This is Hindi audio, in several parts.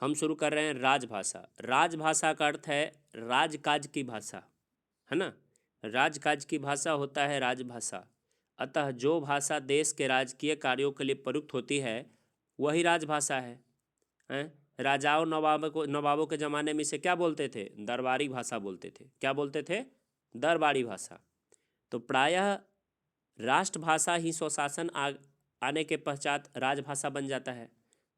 हम शुरू कर रहे हैं राजभाषा। राजभाषा का अर्थ है राजकाज की भाषा, है ना। राजकाज की भाषा होता है राजभाषा। अतः जो भाषा देश के राजकीय कार्यों के लिए प्रयुक्त होती है वही राजभाषा है। हैं? राजाओं नवाबों के ज़माने में इसे क्या बोलते थे? दरबारी भाषा बोलते थे। क्या बोलते थे? दरबारी भाषा। तो प्रायः राष्ट्रभाषा ही स्वशासन आने के पश्चात राजभाषा बन जाता है।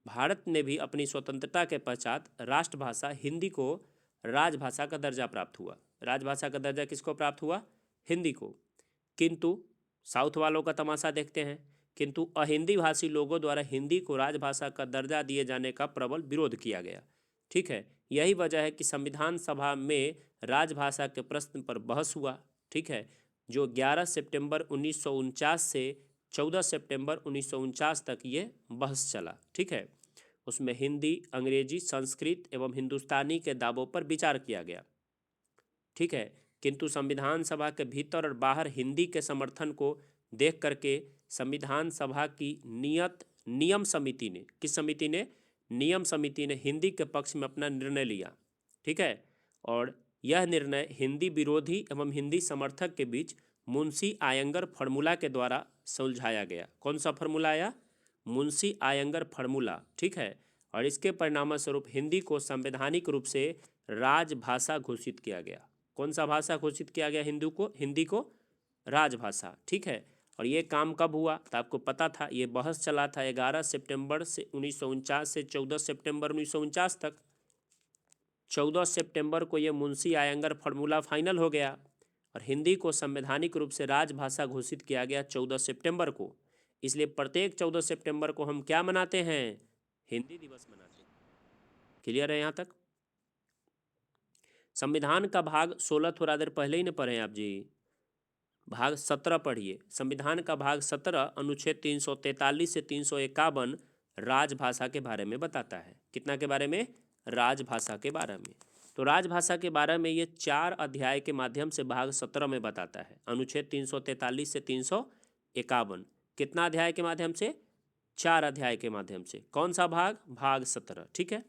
भारत ने भी अपनी स्वतंत्रता के पश्चात राष्ट्रभाषा हिंदी को राजभाषा का दर्जा प्राप्त हुआ। राजभाषा का दर्जा किसको प्राप्त हुआ? हिंदी को। किंतु साउथ वालों का तमाशा देखते हैं। किंतु अहिंदी भाषी लोगों द्वारा हिंदी को राजभाषा का दर्जा दिए जाने का प्रबल विरोध किया गया। ठीक है, यही वजह है कि संविधान सभा में राजभाषा के प्रश्न पर बहस हुआ। ठीक है, जो 11 सितंबर 1949 से 14 सितंबर 1949 तक ये बहस चला। ठीक है, उसमें हिंदी, अंग्रेजी, संस्कृत एवं हिंदुस्तानी के दावों पर विचार किया गया। ठीक है, किंतु संविधान सभा के भीतर और बाहर हिंदी के समर्थन को देख करके संविधान सभा की नियम समिति ने, किस समिति ने? नियम समिति ने हिंदी के पक्ष में अपना निर्णय लिया। ठीक है, और यह निर्णय हिंदी विरोधी एवं हिंदी समर्थक के बीच मुंशी आयंगर फार्मूला के द्वारा सुलझाया गया। कौन सा फार्मूला आया? मुंशी आयंगर फार्मूला। ठीक है, और इसके परिणामस्वरूप हिंदी को संवैधानिक रूप से राजभाषा घोषित किया गया। कौन सा भाषा घोषित किया गया? हिंदी को राजभाषा। ठीक है, और ये काम कब हुआ? तो आपको पता था, ये बहस चला था 11 सितंबर से 1949 से 14 सितंबर 1949 तक। 14 सितंबर को ये मुंशी आयंगर फार्मूला फाइनल हो गया और हिंदी को संवैधानिक रूप से राजभाषा घोषित किया गया 14 सितंबर को। इसलिए प्रत्येक 14 सितंबर को हम क्या मनाते हैं? हिंदी दिवस मनाते हैं। क्लियर है यहाँ तक? संविधान का भाग 16 थोड़ा देर पहले ही न पढ़े आप जी। भाग 17 पढ़िए। संविधान का भाग 17 अनुच्छेद 343 से 351 राजभाषा के बारे में बताता है। कितना के बारे में? राजभाषा के बारे में। तो राजभाषा के बारे में ये 4 अध्याय के माध्यम से भाग 17 में बताता है। अनुच्छेद 343 से 351 कितना अध्याय के माध्यम से? 4 अध्याय के माध्यम से। कौन सा भाग? भाग 17। ठीक है,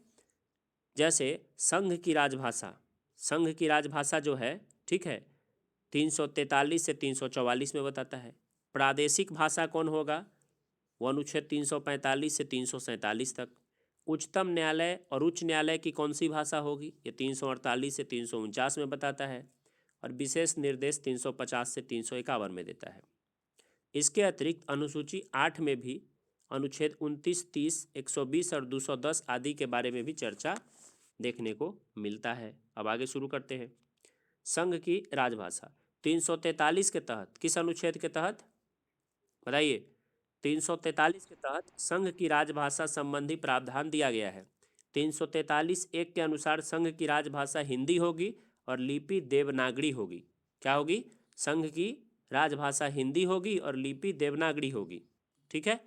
जैसे संघ की राजभाषा, संघ की राजभाषा जो है, ठीक है, 343 से 344 में बताता है। प्रादेशिक भाषा कौन होगा? वो अनुच्छेद 345 से 347 तक। उच्चतम न्यायालय और उच्च न्यायालय की कौन सी भाषा होगी? ये 348 से 349 में बताता है। और विशेष निर्देश 350 से 351 में देता है। इसके अतिरिक्त अनुसूची 8 में भी अनुच्छेद 29, 30, 120 और 210 आदि के बारे में भी चर्चा देखने को मिलता है। अब आगे शुरू करते हैं। संघ की राजभाषा 343 के तहत, किस अनुच्छेद के तहत बताइए? 343 के तहत संघ की राजभाषा संबंधी प्रावधान दिया गया है। 343(1) के अनुसार संघ की राजभाषा हिंदी होगी और लिपि देवनागरी होगी। क्या होगी? संघ की राजभाषा हिंदी होगी और लिपि देवनागरी होगी। ठीक है,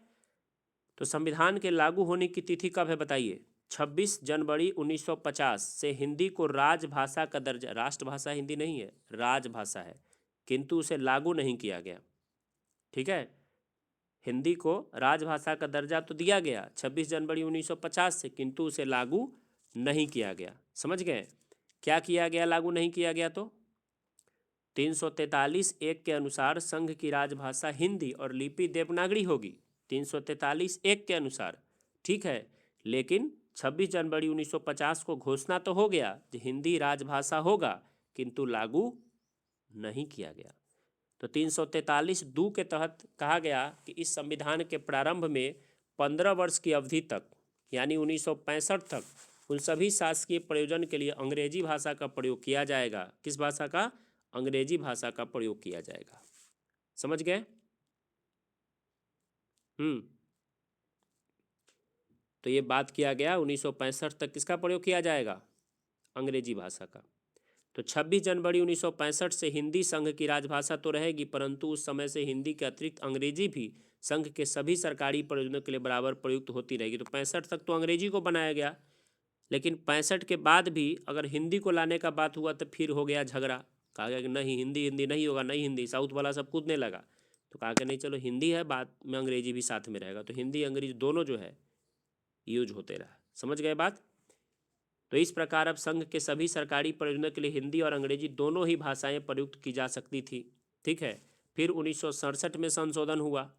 तो संविधान के लागू होने की तिथि कब है बताइए? 26 जनवरी 1950 से हिंदी को राजभाषा का दर्जा, राष्ट्रभाषा हिंदी नहीं है, राजभाषा है, किंतु उसे लागू नहीं किया गया। ठीक है, हिंदी को राजभाषा का दर्जा तो दिया गया 26 जनवरी 1950 से, किंतु उसे लागू नहीं किया गया। समझ गए? क्या किया गया? लागू नहीं किया गया तो 343(1) के अनुसार संघ की राजभाषा हिंदी और लिपि देवनागरी होगी। 343(1) के अनुसार। ठीक है, लेकिन 26 जनवरी 1950 को घोषणा तो हो गया कि हिंदी राजभाषा होगा, किंतु लागू नहीं किया गया। तो 343(2) के तहत कहा गया कि इस संविधान के प्रारंभ में 15 वर्ष की अवधि तक, यानी 1965 तक, उन सभी शासकीय प्रयोजन के लिए अंग्रेजी भाषा का प्रयोग किया जाएगा। किस भाषा का? अंग्रेजी भाषा का प्रयोग किया जाएगा। समझ गए? तो ये बात किया गया 1965 तक किसका प्रयोग किया जाएगा? अंग्रेजी भाषा का। तो 26 जनवरी 1965 से हिंदी संघ की राजभाषा तो रहेगी, परंतु उस समय से हिंदी के अतिरिक्त अंग्रेजी भी संघ के सभी सरकारी प्रयोजनों के लिए बराबर प्रयुक्त होती रहेगी। तो 65 तक तो अंग्रेजी को बनाया गया, लेकिन 65 के बाद भी अगर हिंदी को लाने का बात हुआ तो फिर हो गया झगड़ा। कहा गया कि नहीं, हिंदी नहीं होगा, नहीं हिंदी। साउथ वाला सब कूदने लगा। तो कहा कि नहीं, चलो हिंदी है, बाद में अंग्रेजी भी साथ में रहेगा। तो हिंदी अंग्रेजी दोनों जो है यूज होते रहा। समझ गए बात? तो इस प्रकार अब संघ के सभी सरकारी प्रयोजनों के लिए हिंदी और अंग्रेजी दोनों ही भाषाएं प्रयुक्त की जा सकती थी। ठीक है। फिर 1967 में संशोधन हुआ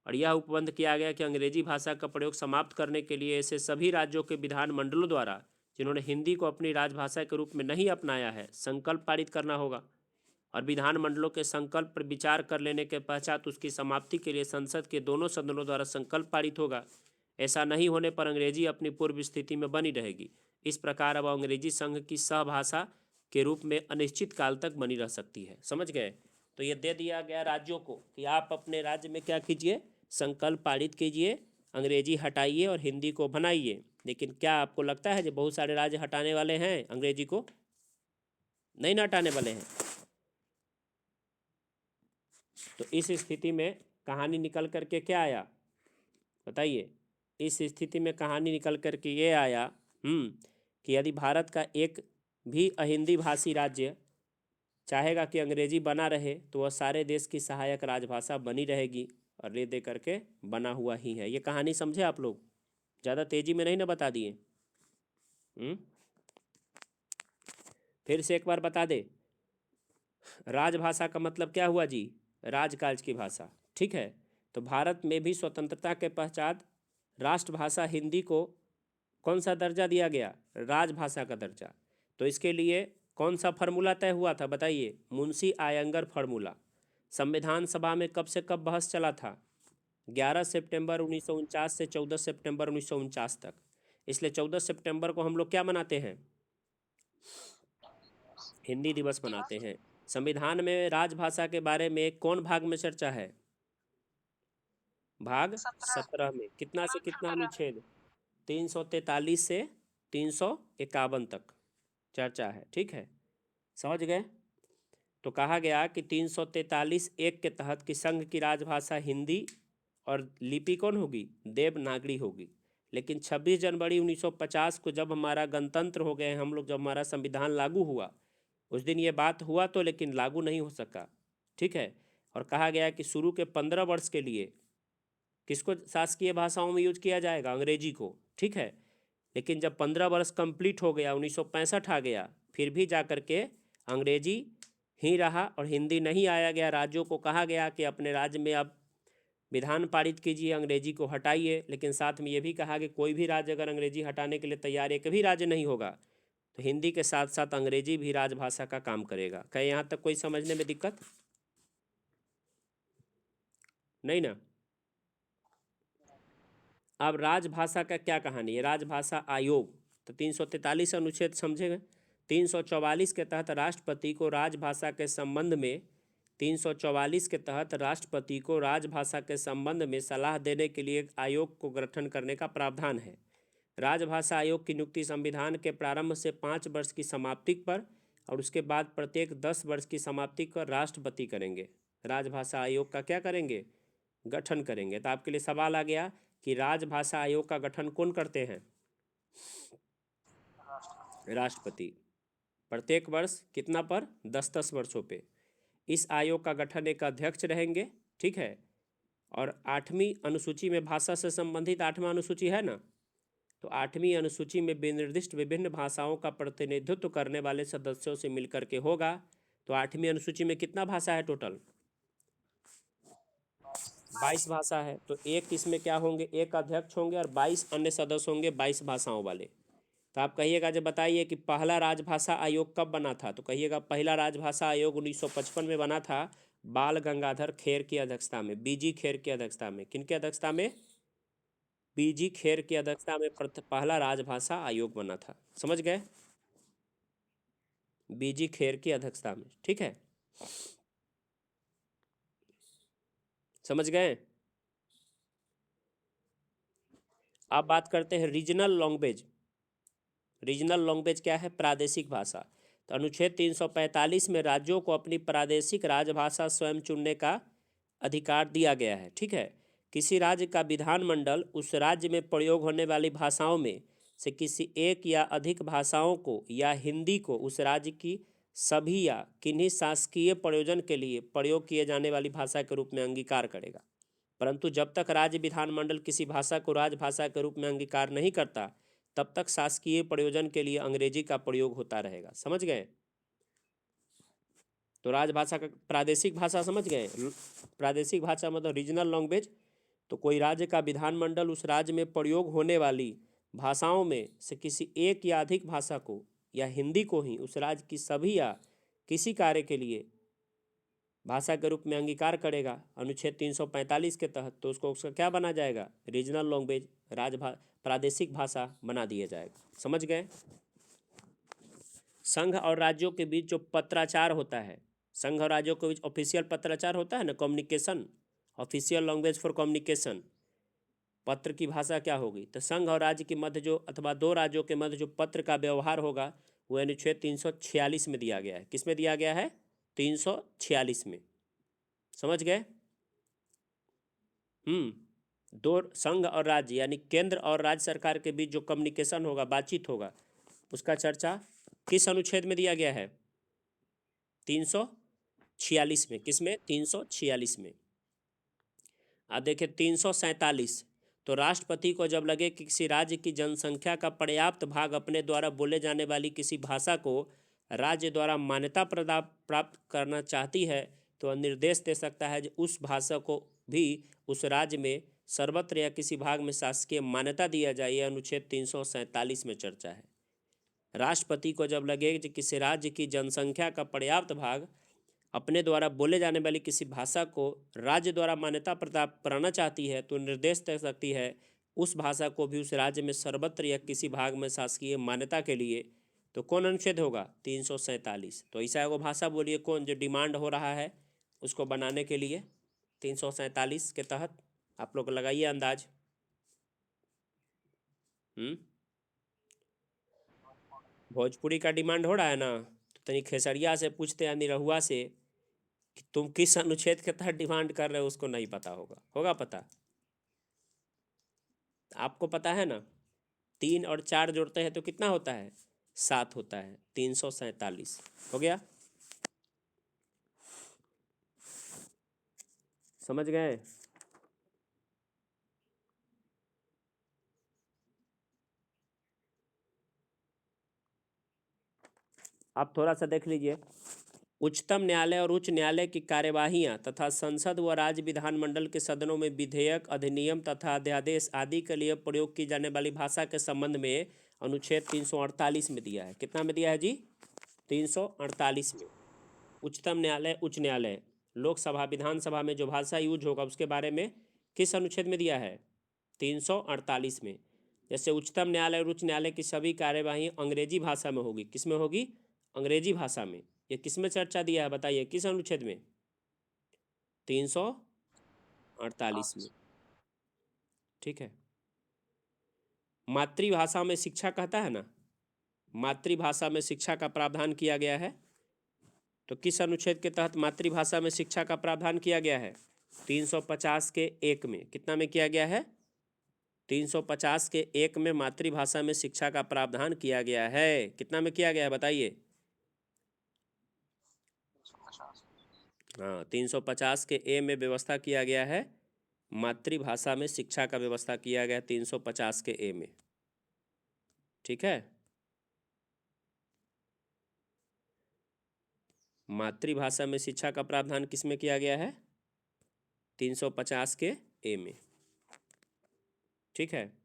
और यह उपबंध किया गया कि अंग्रेजी भाषा का प्रयोग समाप्त करने के लिए ऐसे सभी राज्यों के विधानमंडलों द्वारा जिन्होंने हिंदी को अपनी राजभाषा के रूप में नहीं अपनाया है संकल्प पारित करना होगा और विधानमंडलों के संकल्प पर विचार कर लेने के पश्चात उसकी समाप्ति के लिए संसद के दोनों सदनों द्वारा संकल्प पारित होगा। ऐसा नहीं होने पर अंग्रेजी अपनी पूर्व स्थिति में बनी रहेगी। इस प्रकार अब अंग्रेजी संघ की सहभाषा के रूप में अनिश्चित काल तक बनी रह सकती है। समझ गए। तो ये दे दिया गया राज्यों को कि आप अपने राज्य में क्या कीजिए, संकल्प पारित कीजिए, अंग्रेजी हटाइए और हिंदी को बनाइए। लेकिन क्या आपको लगता है जो बहुत सारे राज्य हटाने वाले हैं अंग्रेजी को? नहीं ना हटाने वाले हैं। तो इस स्थिति में कहानी निकल करके क्या आया बताइए? इस स्थिति में कहानी निकल करके ये आया कि यदि भारत का एक भी अहिंदी भाषी राज्य चाहेगा कि अंग्रेजी बना रहे तो वह सारे देश की सहायक राजभाषा बनी रहेगी और ये दे करके बना हुआ ही है। ये कहानी समझे आप लोग? ज़्यादा तेजी में नहीं ना बता दिए? फिर से एक बार बता दे, राजभाषा का मतलब क्या हुआ जी? राजकाज की भाषा। ठीक है। तो भारत में भी स्वतंत्रता के पश्चात राष्ट्रभाषा हिंदी को कौन सा दर्जा दिया गया? राजभाषा का दर्जा। तो इसके लिए कौन सा फार्मूला तय हुआ था बताइए? मुंशी आयंगर फार्मूला। संविधान सभा में कब से कब बहस चला था? 11 सितंबर 1949 से 14 सितंबर 1949 तक। इसलिए 14 सितंबर को हम लोग क्या मनाते हैं? हिंदी दिवस मनाते हैं। संविधान में राजभाषा के बारे में कौन भाग में चर्चा है? भाग 17 में। कितना से कितना अनुच्छेद? 343 से 351 तक चर्चा है। ठीक है, समझ गए। तो कहा गया कि 343(1) के तहत कि संघ की राजभाषा हिंदी और लिपि कौन होगी? देवनागरी होगी। लेकिन 26 जनवरी 1950 को जब हमारा गणतंत्र हो गए हम लोग, जब हमारा संविधान लागू हुआ उस दिन ये बात हुआ तो लेकिन लागू नहीं हो सका। ठीक है। और कहा गया कि शुरू के 15 वर्ष के लिए किसको शासकीय भाषाओं में यूज किया जाएगा? अंग्रेजी को। ठीक है। लेकिन जब 15 वर्ष कंप्लीट हो गया, 1965 आ गया, फिर भी जा कर के अंग्रेजी ही रहा और हिंदी नहीं आया गया। राज्यों को कहा गया कि अपने राज्य में अब विधान पारित कीजिए, अंग्रेजी को हटाइए। लेकिन साथ में ये भी कहा कि कोई भी राज्य अगर अंग्रेजी हटाने के लिए तैयार एक भी राज्य नहीं होगा तो हिंदी के साथ साथ अंग्रेजी भी राजभाषा का काम करेगा। क्या यहाँ तक कोई समझने में दिक्कत नहीं ना? अब राजभाषा का क्या कहानी है? राजभाषा आयोग। तो 343 अनुच्छेद समझेंगे। 344 के तहत राष्ट्रपति को राजभाषा के संबंध में 344 के तहत राष्ट्रपति को राजभाषा के संबंध में सलाह देने के लिए एक आयोग को गठन करने का प्रावधान है। राजभाषा आयोग की नियुक्ति संविधान के प्रारंभ से 5 वर्ष की समाप्ति पर और उसके बाद प्रत्येक 10 वर्ष की समाप्ति पर राष्ट्रपति करेंगे। राजभाषा आयोग का क्या करेंगे? गठन करेंगे। तो आपके लिए सवाल आ गया कि राजभाषा आयोग का गठन कौन करते हैं? राष्ट्रपति। प्रत्येक वर्ष कितना पर? 10-10 वर्षों पे। इस आयोग का गठन एक अध्यक्ष रहेंगे। ठीक है। और 8वीं अनुसूची में भाषा से संबंधित 8वां अनुसूची है ना, तो 8वीं अनुसूची में विनिर्दिष्ट विभिन्न भाषाओं का प्रतिनिधित्व करने वाले सदस्यों से मिलकर के होगा। तो 8वीं अनुसूची में कितना भाषा है टोटल? 22 भाषा है। तो एक इसमें क्या होंगे? एक अध्यक्ष होंगे और 22 अन्य सदस्य होंगे 22 भाषाओं वाले। तो आप कहिएगा जब बताइए कि पहला राजभाषा आयोग कब बना था? तो कहिएगा पहला राजभाषा आयोग 1955 में बना था, बाल गंगाधर खेर की अध्यक्षता में, बीजी खेर की अध्यक्षता में। किनके अध्यक्षता में? बीजी खेर की अध्यक्षता में पहला राजभाषा आयोग बना था। समझ गए? बीजी खेर की अध्यक्षता में। ठीक है, समझ गए? अब बात करते हैं रीजनल लैंग्वेज। रीजनल लैंग्वेज क्या है? प्रादेशिक भाषा। तो अनुच्छेद 345 में राज्यों को अपनी प्रादेशिक राजभाषा स्वयं चुनने का अधिकार दिया गया है। ठीक है। किसी राज्य का विधानमंडल उस राज्य में प्रयोग होने वाली भाषाओं में से किसी एक या अधिक भाषाओं को या हिंदी को उस राज्य की सभी या किन्हीं शासकीय प्रयोजन के लिए प्रयोग किए जाने वाली भाषा के रूप में अंगीकार करेगा। परंतु जब तक राज्य विधानमंडल किसी भाषा को राजभाषा के रूप में अंगीकार नहीं करता तब तक शासकीय प्रयोजन के लिए अंग्रेजी का प्रयोग होता रहेगा। समझ गए? तो राजभाषा का प्रादेशिक भाषा समझ गए? प्रादेशिक भाषा मतलब रीजनल लैंग्वेज। तो कोई राज्य का विधानमंडल उस राज्य में प्रयोग होने वाली भाषाओं में से किसी एक या अधिक भाषा को या हिंदी को ही उस राज्य की सभी या किसी कार्य के लिए भाषा के रूप में अंगीकार करेगा अनुच्छेद 345 के तहत, तो उसका क्या बना जाएगा? रीजनल लैंग्वेज, प्रादेशिक भाषा बना दिया जाएगा। समझ गए? संघ और राज्यों के बीच जो पत्राचार होता है, संघ और राज्यों के बीच ऑफिशियल पत्राचार होता है ना, communication, official language for communication, पत्र की भाषा क्या होगी? तो संघ और राज्य के मध्य जो अथवा दो राज्यों के मध्य जो पत्र का व्यवहार होगा वो अनुच्छेद 346 में दिया गया है। किस में दिया गया है? 346 में। समझ गए? दो संघ और राज्य यानी केंद्र और राज्य सरकार के बीच जो कम्युनिकेशन होगा, बातचीत होगा, उसका चर्चा किस अनुच्छेद में दिया गया है? 346 में। किस में? 346 में। अब देखिए 347, तो राष्ट्रपति को जब लगे कि किसी राज्य की जनसंख्या का पर्याप्त भाग अपने द्वारा बोले जाने वाली किसी भाषा को राज्य द्वारा मान्यता प्राप्त करना चाहती है, तो वह निर्देश दे सकता है कि उस भाषा को भी उस राज्य में सर्वत्र या किसी भाग में शासकीय मान्यता दिया जाए। यह अनुच्छेद 347 में चर्चा है। राष्ट्रपति को जब लगे कि किसी राज्य की जनसंख्या का पर्याप्त भाग अपने द्वारा बोले जाने वाली किसी भाषा को राज्य द्वारा मान्यता प्राप्त कराना चाहती है, तो निर्देश दे सकती है उस भाषा को भी उस राज्य में सर्वत्र या किसी भाग में शासकीय मान्यता के लिए। तो कौन अनुच्छेद होगा? 347। तो ऐसा एगो भाषा बोलिए कौन जो डिमांड हो रहा है उसको बनाने के लिए 347 के तहत। आप लोग लगाइए अंदाज। भोजपुरी का डिमांड हो रहा है ना, तो तनी खेसरिया से पूछते हैं, निरहुआ से, कि तुम किस अनुच्छेद के तहत डिमांड कर रहे हो, उसको नहीं पता होगा पता? आपको पता है ना? 3 और 4 जोड़ते हैं तो कितना होता है? 7 होता है। 347 हो गया। समझ गए? आप थोड़ा सा देख लीजिए। उच्चतम न्यायालय और उच्च न्यायालय की कार्यवाहियाँ तथा संसद व राज्य विधानमंडल के सदनों में विधेयक, अधिनियम तथा अध्यादेश आदि के लिए प्रयोग की जाने वाली भाषा के संबंध में अनुच्छेद 348 में दिया है। कितना में दिया है जी? 348 में। उच्चतम न्यायालय, उच्च न्यायालय, लोकसभा, विधानसभा में जो भाषा यूज होगा उसके बारे में किस अनुच्छेद में दिया है? 348 में। जैसे उच्चतम न्यायालय और उच्च न्यायालय की सभी कार्यवाही अंग्रेजी भाषा में होगी। किस में होगी? अंग्रेजी भाषा में। ये किस में चर्चा दिया है बताइए? किस अनुच्छेद में? 348 में। ठीक है। मातृभाषा में शिक्षा कहता है ना, मातृभाषा में शिक्षा का प्रावधान किया गया है। तो किस अनुच्छेद के तहत मातृभाषा में शिक्षा का प्रावधान किया गया है? 350 के 1 में। कितना में किया गया है? 350 के 1 में मातृभाषा में शिक्षा का प्रावधान किया गया है। कितना में किया गया है बताइए? हाँ, 350 के ए में व्यवस्था किया गया है, मातृभाषा में शिक्षा का व्यवस्था किया गया 350 के ए में। ठीक है। मातृभाषा में शिक्षा का प्रावधान किस में किया गया है? 350 के ए में। ठीक है।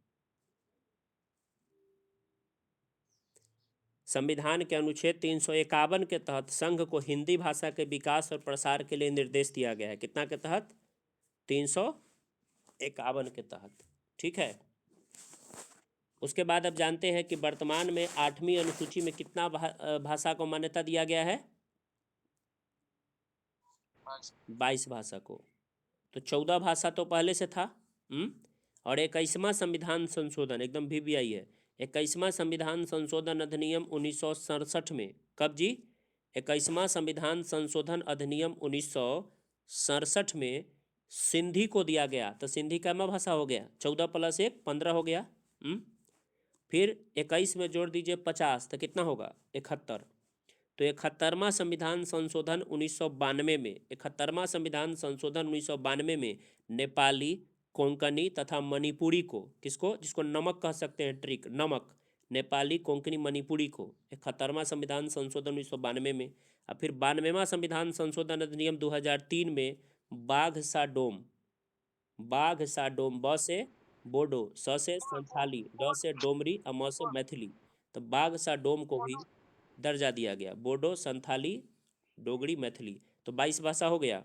संविधान के अनुच्छेद 351 के तहत संघ को हिंदी भाषा के विकास और प्रसार के लिए निर्देश दिया गया है। कितना के तहत? 351 के तहत। ठीक है। उसके बाद अब जानते हैं कि वर्तमान में 8वीं अनुसूची में कितना भाषा को मान्यता दिया गया है? 22 भाषा को। तो 14 भाषा तो पहले से था। और 21वां संविधान संशोधन, एकदम VVI है, 21वां संविधान संशोधन अधिनियम 1967 में। कब जी? 21वां संविधान संशोधन अधिनियम 1967 में सिंधी को दिया गया। तो सिंधी का भाषा हो गया, 14 + 1 15 हो गया। फिर 21 में जोड़ दीजिए 50, तो कितना होगा? 71। तो 71वां संविधान संशोधन 1992 में, 71वां संविधान संशोधन 1992 में नेपाली, कोंकणी तथा मणिपुरी को, किसको, जिसको नमक कह सकते हैं, ट्रिक, नमक, नेपाली, कोंकणी, मणिपुरी को। 71वां संविधान संशोधन 1992 में, और फिर 92वां संविधान संशोधन अधिनियम 2003 में बाघ सा डोम, बाघ सा डोम, ब से बोडो, स से संथाली, ड से डोमरी और म से मैथिली, तो बाघ सा डोम को भी दर्जा दिया गया। बोडो, संथाली, डोगरी, मैथिली, तो 22 भाषा हो गया।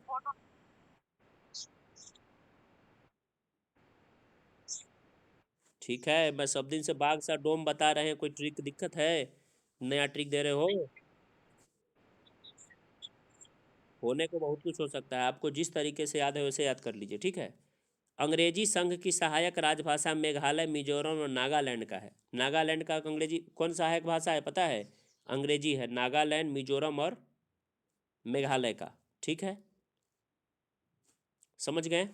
ठीक है, मैं सब दिन से बाघ सा डोम बता रहे हैं, कोई ट्रिक दिक्कत है? नया ट्रिक दे रहे हो? होने को बहुत कुछ हो सकता है, आपको जिस तरीके से याद है वैसे याद कर लीजिए, ठीक है। अंग्रेजी संघ की सहायक राजभाषा मेघालय, मिजोरम और नागालैंड का है। नागालैंड का अंग्रेजी कौन सहायक भाषा है पता है? अंग्रेजी है, नागालैंड, मिजोरम और मेघालय का, ठीक है, समझ गए?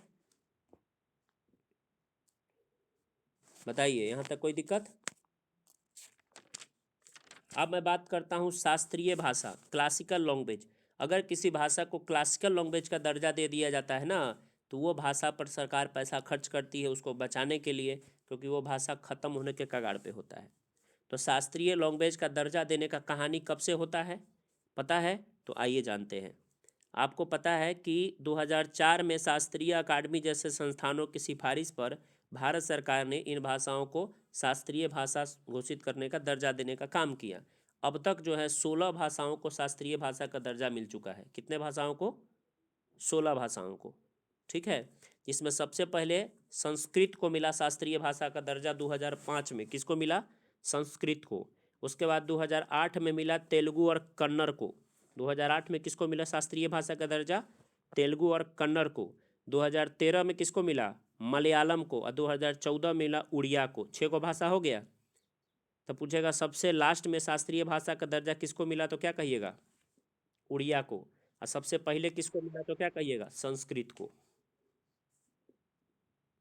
बताइए, यहाँ तक कोई दिक्कत? अब मैं बात करता हूँ शास्त्रीय भाषा, क्लासिकल लैंग्वेज। अगर किसी भाषा को क्लासिकल लैंग्वेज का दर्जा दे दिया जाता है ना, तो वो भाषा पर सरकार पैसा खर्च करती है उसको बचाने के लिए, क्योंकि वो भाषा ख़त्म होने के कगार पे होता है। तो शास्त्रीय लैंग्वेज का दर्जा देने का कहानी कब से होता है पता है? तो आइए जानते हैं। आपको पता है कि 2004 में शास्त्रीय अकादमी जैसे संस्थानों की सिफारिश पर भारत सरकार ने इन भाषाओं को शास्त्रीय भाषा घोषित करने का दर्जा देने का काम किया। अब तक जो है 16 भाषाओं को शास्त्रीय भाषा का दर्जा मिल चुका है। कितने भाषाओं को? 16 भाषाओं को, ठीक है। इसमें सबसे पहले संस्कृत को मिला शास्त्रीय भाषा का दर्जा 2005 में। किसको मिला? संस्कृत को। उसके बाद 2008 में मिला तेलुगु और कन्नड़ को। 2008 में किसको मिला शास्त्रीय भाषा का दर्जा? तेलुगु और कन्नड़ को। 2013 में किसको मिला? मलयालम को। और 2014 में मिला उड़िया को। 6 को भाषा हो गया। तो पूछेगा सबसे लास्ट में शास्त्रीय भाषा का दर्जा किसको मिला, तो क्या कहिएगा? उड़िया को। और सबसे पहले किसको मिला, तो क्या कहिएगा? संस्कृत को,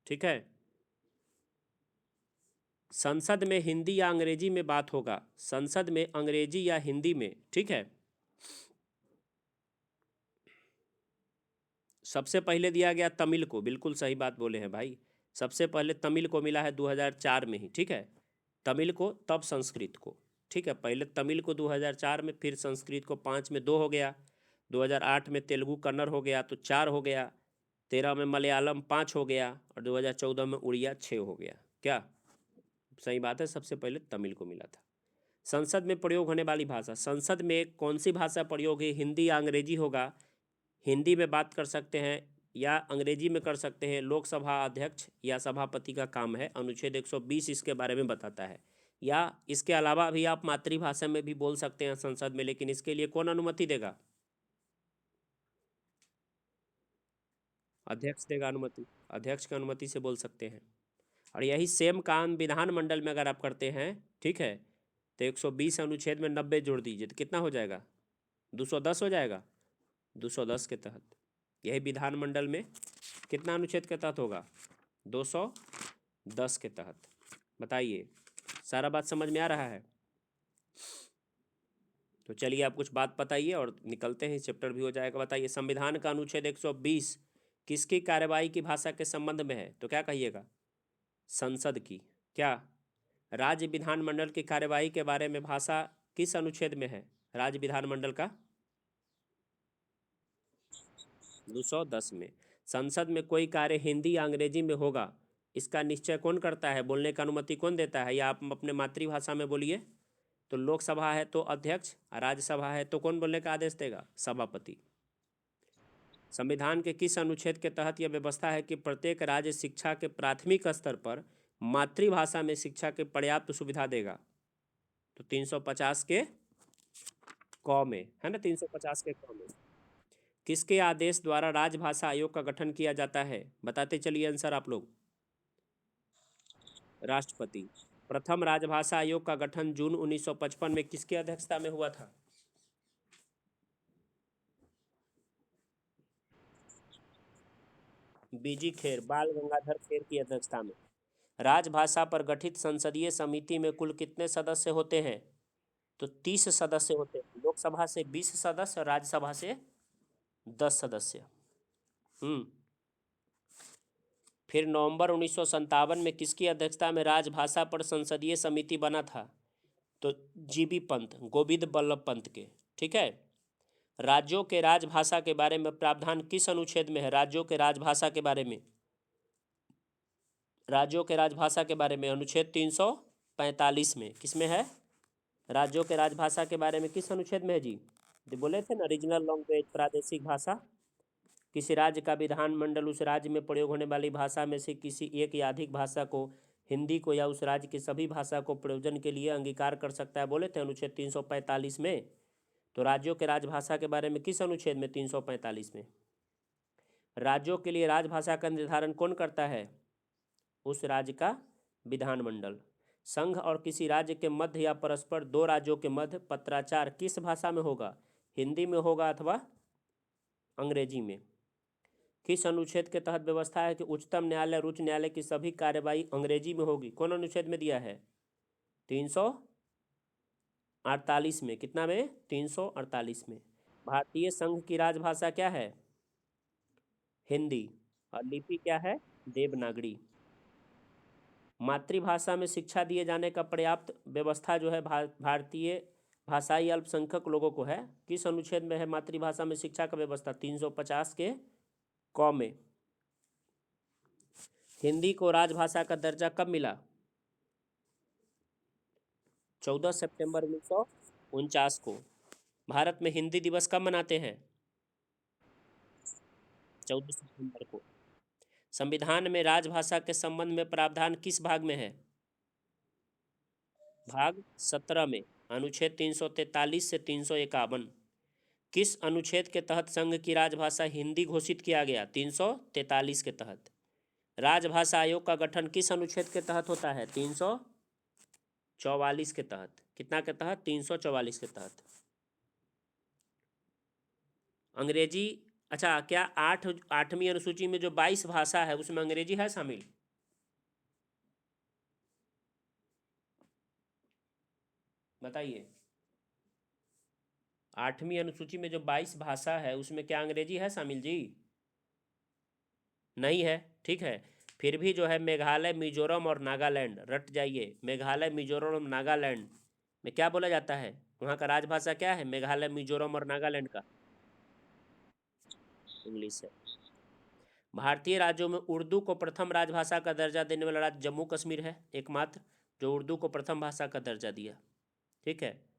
ठीक है। संसद में हिंदी या अंग्रेजी में बात होगा। संसद में अंग्रेजी या हिंदी में, ठीक है। सबसे पहले दिया गया तमिल को, बिल्कुल सही बात बोले हैं भाई। सबसे पहले तमिल को मिला है 2004 में ही, ठीक है। तमिल को, तब संस्कृत को, ठीक है। पहले तमिल को 2004 में, फिर संस्कृत को 5 में 2 हो गया। 2008 में तेलुगु कन्नड़ हो गया तो 4 हो गया। 13 में मलयालम 5 हो गया, और 2014 में उड़िया 6 हो गया। क्या सही बात है? सबसे पहले तमिल को मिला था। संसद में प्रयोग होने वाली भाषा, संसद में कौन सी भाषा प्रयोग है? हिंदी या अंग्रेजी होगा। हिंदी में बात कर सकते हैं या अंग्रेजी में कर सकते हैं। लोकसभा अध्यक्ष या सभापति का काम है। अनुच्छेद 120 इसके बारे में बताता है। या इसके अलावा भी आप मातृभाषा में भी बोल सकते हैं संसद में, लेकिन इसके लिए कौन अनुमति देगा? अध्यक्ष देगा अनुमति। अध्यक्ष की अनुमति से बोल सकते हैं। और यही सेम काम विधानमंडल में अगर आप करते हैं, ठीक है, तो 120 अनुच्छेद में 90 जोड़ दीजिए तो कितना हो जाएगा? 210 हो जाएगा। 210 के तहत, यही विधानमंडल में कितना अनुच्छेद के तहत होगा? 210 के तहत। बताइए, सारा बात समझ में आ रहा है? तो चलिए आप कुछ बात बताइए और निकलते हैं, चैप्टर भी हो जाएगा। बताइए, संविधान का अनुच्छेद 120 किसकी कार्यवाही की भाषा के संबंध में है, तो क्या कहिएगा? संसद की। क्या राज्य विधानमंडल की कार्यवाही के बारे में भाषा किस अनुच्छेद में है? राज्य विधानमंडल का 210 में। संसद में कोई कार्य हिंदी या अंग्रेजी में होगा, इसका निश्चय कौन करता है? बोलने का अनुमति कौन देता है? या आप अपने मातृभाषा में बोलिए। तो लोकसभा है तो अध्यक्ष, राज्यसभा है तो कौन बोलने का आदेश देगा? सभापति। संविधान के किस अनुच्छेद के तहत यह व्यवस्था है कि प्रत्येक राज्य शिक्षा के प्राथमिक स्तर पर मातृभाषा में शिक्षा की पर्याप्त सुविधा देगा? तो 350 के क में है ना, 350 के क में। किसके आदेश द्वारा राजभाषा आयोग का गठन किया जाता है? बताते चलिए आंसर आप लोग। राष्ट्रपति। प्रथम राजभाषा आयोग का गठन जून 1955 में किसकी अध्यक्षता में हुआ था? बीजी खेर, बाल गंगाधर खेर की अध्यक्षता में। राजभाषा पर गठित संसदीय समिति में कुल कितने सदस्य होते हैं? तो 30 सदस्य होते हैं। लोकसभा से 20 सदस्य और राज्यसभा से 10 सदस्य। फिर नवंबर 1957 में किसकी अध्यक्षता में राजभाषा पर संसदीय समिति बना था? तो जीबी पंत, गोविंद बल्लभ पंत के। ठीक है। राज्यों के राजभाषा के बारे में प्रावधान किस अनुच्छेद में है? राज्यों के राजभाषा के बारे में, राज्यों के राजभाषा के बारे में अनुच्छेद 345 में। किसमें है? राज्यों के राजभाषा के बारे में किस अनुच्छेद में है जी? जो बोले थे ना, रीजनल लैंग्वेज, प्रादेशिक भाषा। किसी राज्य का विधानमंडल उस राज्य में प्रयोग होने वाली भाषा में से किसी एक या अधिक भाषा को, हिंदी को या उस राज्य की सभी भाषा को प्रयोजन के लिए अंगीकार कर सकता है, बोले थे अनुच्छेद 345 में। तो राज्यों के राजभाषा के बारे में किस अनुच्छेद में? 345 में। राज्यों के लिए राजभाषा का निर्धारण कौन करता है? उस राज्य का विधानमंडल। संघ और किसी राज्य के मध्य या परस्पर दो राज्यों के मध्य पत्राचार किस भाषा में होगा? हिंदी में होगा अथवा अंग्रेजी में। किस अनुच्छेद के तहत व्यवस्था है कि उच्चतम न्यायालय और उच्च न्यायालय की सभी कार्यवाही अंग्रेजी में होगी? कौन अनुच्छेद में दिया है? 348 में। कितना में? 348 में। भारतीय संघ की राजभाषा क्या है? हिंदी। और लिपि क्या है? देवनागरी। मातृभाषा में शिक्षा दिए जाने का पर्याप्त व्यवस्था जो है भारतीय भाषाई अल्पसंख्यक लोगों को है। किस अनुच्छेद में है मातृभाषा में शिक्षा का व्यवस्था? 350 के क में। हिंदी को राजभाषा का दर्जा कब मिला? 14 सितंबर 1949 को। भारत में हिंदी दिवस कब मनाते हैं? 14 सितंबर को। संविधान में राजभाषा के संबंध में प्रावधान किस भाग में है? भाग 17 में, अनुच्छेद 343 से 351। किस अनुच्छेद के तहत संघ की राजभाषा हिंदी घोषित किया गया? 343 के तहत। राजभाषा आयोग का गठन किस अनुच्छेद के तहत होता है? 344 के तहत। कितना के तहत? 344 के तहत। अंग्रेजी, अच्छा, क्या आठवीं अनुसूची में जो 22 भाषा है उसमें अंग्रेजी है शामिल? बताइए। 8वीं अनुसूची में जो 22 भाषा है उसमें क्या अंग्रेजी है शामिल जी? नहीं है। ठीक है। फिर भी जो है मेघालय, मिजोरम और नागालैंड, रट जाइए, मेघालय, मिजोरम और नागालैंड में क्या बोला जाता है? वहाँ का राजभाषा क्या है? मेघालय, मिजोरम और नागालैंड का इंग्लिश है। भारतीय राज्यों में उर्दू को प्रथम राजभाषा का दर्जा देने वाला राज्य जम्मू कश्मीर है, एकमात्र जो उर्दू को प्रथम भाषा का दर्जा दिया। ठीक है।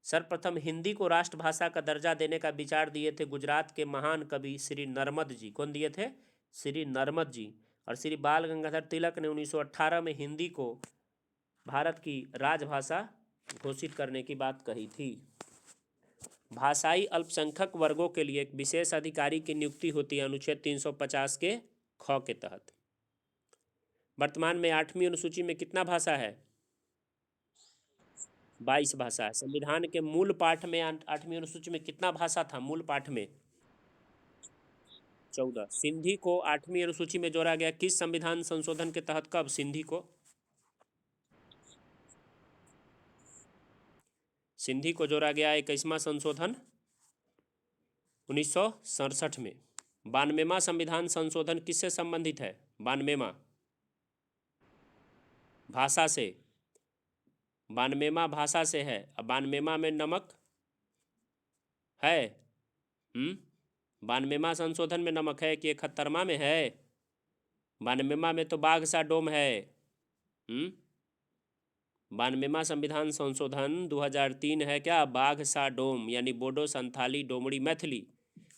सर्वप्रथम हिंदी को राष्ट्रभाषा का दर्जा देने का विचार दिए थे गुजरात के महान कवि श्री नर्मद जी। कौन दिए थे? श्री नर्मद जी। और श्री बाल गंगाधर तिलक ने 1918 में हिंदी को भारत की राजभाषा घोषित करने की बात कही थी। भाषाई अल्पसंख्यक वर्गों के लिए एक विशेष अधिकारी की नियुक्ति होती है अनुच्छेद 350 के ख के तहत। वर्तमान में 8वीं अनुसूची में कितना भाषा है? 22 भाषा है। संविधान के मूल पाठ में 8वीं अनुसूची में कितना भाषा था? मूल पाठ में 14। सिंधी को 8वीं अनुसूची में जोड़ा गया किस संविधान संशोधन के तहत? कब सिंधी को? सिंधी को जोड़ा गया 21वां संशोधन 1967 में। 92वां संविधान संशोधन किससे संबंधित है? 92वां भाषा से। 92वां भाषा से है। अब 92वां में नमक है? 92वां संशोधन में नमक है कि 71वां में है? 92वां में तो बाघ सा डोम है। 92वां संविधान संशोधन 2003 है क्या? बाघ सा डोम, यानी बोडो, संथाली, डोमरी, मैथिली।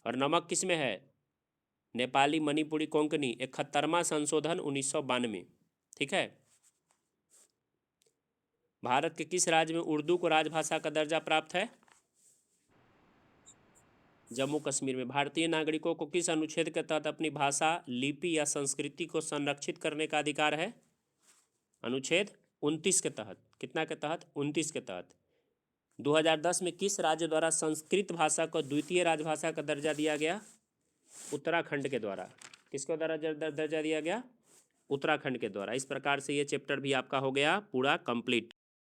और नमक किस में है? नेपाली, मणिपुरी, कोंकणी। 71वां संशोधन 1992। ठीक है। भारत के किस राज्य में उर्दू को राजभाषा का दर्जा प्राप्त है? जम्मू कश्मीर में। भारतीय नागरिकों को किस अनुच्छेद के तहत अपनी भाषा, लिपि या संस्कृति को संरक्षित करने का अधिकार है? अनुच्छेद 29 के तहत। कितना के तहत? 29 के तहत। 2010 में किस राज्य द्वारा संस्कृत भाषा को द्वितीय राजभाषा का दर्जा दिया गया? उत्तराखंड के द्वारा। किसको द्वारा दर्जा दिया गया? उत्तराखंड के द्वारा। इस प्रकार से ये चैप्टर भी आपका हो गया पूरा कंप्लीट।